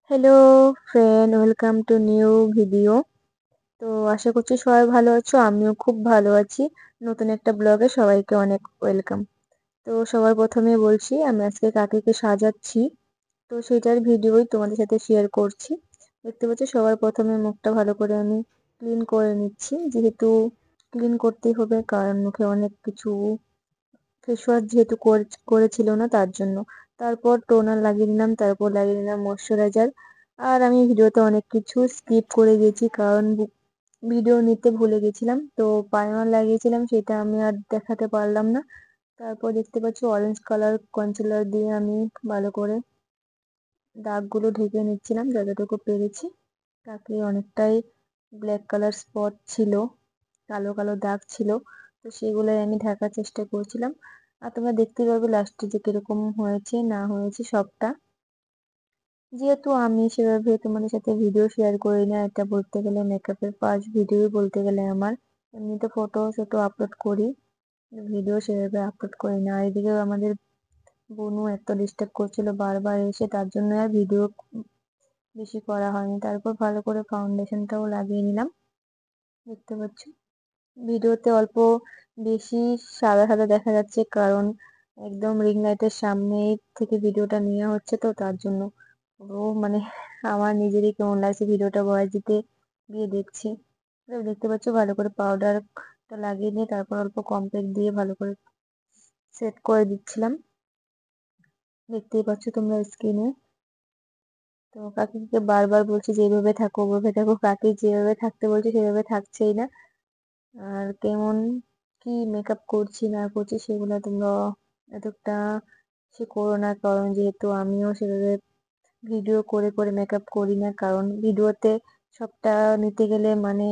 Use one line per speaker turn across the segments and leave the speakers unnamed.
Hello friend, welcome to new video. তো আশা করছি সবাই ভালো আছো, আমিও খুব ভালো আছি। নতুন একটা ব্লগে সবাইকে অনেক ওয়েলকাম। তো সবার প্রথমে বলছি আমি আজকে কাকিকে সাজাচ্ছি, তো সেটার ভিডিওই তোমাদের সাথে শেয়ার করছি। দেখতে পাচ্ছ সবার প্রথমে মুখটা ভালো করে আমি ক্লিন করে নিচ্ছি, যেহেতু ক্লিন করতেই হবে কারণ মুখে অনেক কিছু ফেস ওয়াশ যেহেতু করেছিল না তার জন্য। তারপর টোনার লাগিয়ে নিলাম, তারপর লাগিয়ে নিলাম ময়শ্চারাইজার। আর আমি ভিডিওতে অনেক কিছু স্কিপ করে গেছি কারণ ভিডিও নিতে ভুলে গেছিলাম, তো প্রাইমার লাগিয়েছিলাম সেটা আমি আর দেখাতে পারলাম না। তারপর দেখতে পাচ্ছি অরেঞ্জ কালার কনসিলার দিয়ে আমি ভালো করে দাগগুলো ঢেকে নিচ্ছিলাম যতটুকু পেরেছি। তাকে অনেকটাই ব্ল্যাক কালার স্পট ছিল, কালো কালো দাগ ছিল, তো সেগুলোই আমি ঢাকার চেষ্টা করছিলাম। আর তোমরা দেখতে পাবে লাস্টে যে কিরকম হয়েছে না হয়েছে সবটা। যেহেতু আমি সেভাবে তোমাদের সাথে ভিডিও শেয়ার করি না, এটা বলতে গেলে মেকআপের ফার্স্ট ভিডিও বলতে গেলে আমার। এমনিতে ফটো শটো আপলোড করি, ভিডিও সেভাবে আপলোড করি না। আর এদিকে আমাদের বোনও এত ডিস্টার্ব করছিল বারবার এসে, তার জন্য আর ভিডিও বেশি করা হয়নি। তারপর ভালো করে ফাউন্ডেশনটাও লাগিয়ে নিলাম, দেখতে পাচ্ছ। ভিডিওতে অল্প বেশি সাদা সাদা দেখা যাচ্ছে কারণ একদম রিং লাইটের সামনে থেকে ভিডিওটা নেওয়া হচ্ছে, তো তার জন্য পুরো মানে আমার নিজেরই কেমন লাগছে ভিডিওটা ভয়েস দিতে গিয়ে দেখছি। তো দেখতে পাচ্ছ ভালো করে পাউডারটা লাগিয়ে নিয়ে তারপর অল্প কম্প্যাক্ট দিয়ে ভালো করে সেট করে দিচ্ছিলাম, দেখতেই পাচ্ছ তোমরা স্ক্রিনে। তো কাকিকে বারবার বলছি যে এইভাবে থাকো ওভাবে থাকো, কাকি যেভাবে থাকতে বলছে সেভাবে থাকছেই না। আর কেমন কি মেকআপ করছি না করছি সেগুলো তোমরা এতটা সে করো না, কারণ যেহেতু আমিও সেভাবে ভিডিও করে করে মেকআপ করি না, কারণ ভিডিওতে সবটা নিতে গেলে মানে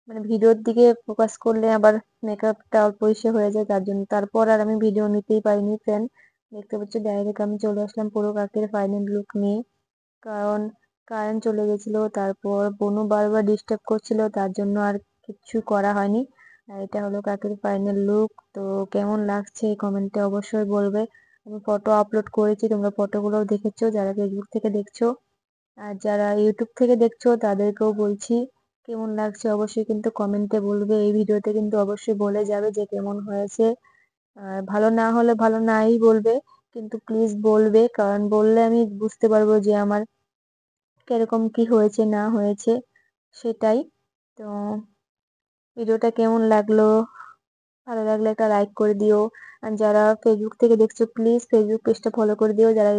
মানে ভিডিওর দিকে ফোকাস করলে আবার মেকআপটা অল্প এসে হয়ে যায়, তার জন্য তারপর আর আমি ভিডিও নিতেই পারিনি ফ্রেন্ড। দেখতে পাচ্ছি ডাইরেক্ট আমি চলে আসলাম পুরো কাকের ফাইনাল লুক নিয়ে, কারণ কারেন্ট চলে গেছিল, তারপর বোনও বারবার ডিস্টার্ব করছিল, তার জন্য আর কিচ্ছু করা হয়নি। আর এটা হলো কাকের ফাইনাল লুক। তো কেমন লাগছে কমেন্টে অবশ্যই বলবে। আমি ফটো আপলোড করেছি, তোমরা ফটোগুলো দেখেছো যারা ফেসবুক থেকে দেখছো, আর যারা ইউটিউব থেকে দেখছো তাদেরকেও বলছি কেমন লাগছে অবশ্যই কিন্তু কমেন্টে বলবে। এই ভিডিওতে কিন্তু অবশ্যই বলে যাবে যে কেমন হয়েছে। আর ভালো না হলে ভালো নাই বলবে, কিন্তু প্লিজ বলবে, কারণ বললে আমি বুঝতে পারবো যে আমার কিরকম কি হয়েছে না হয়েছে সেটাই। তো ভিডিওটা কেমন লাগলো, ভালো লাগলে একটা লাইক করে দিও। আর যারা ফেসবুক থেকে দেখছো প্লিজ ফেসবুক পেজটা ফলো করে দিও, যারা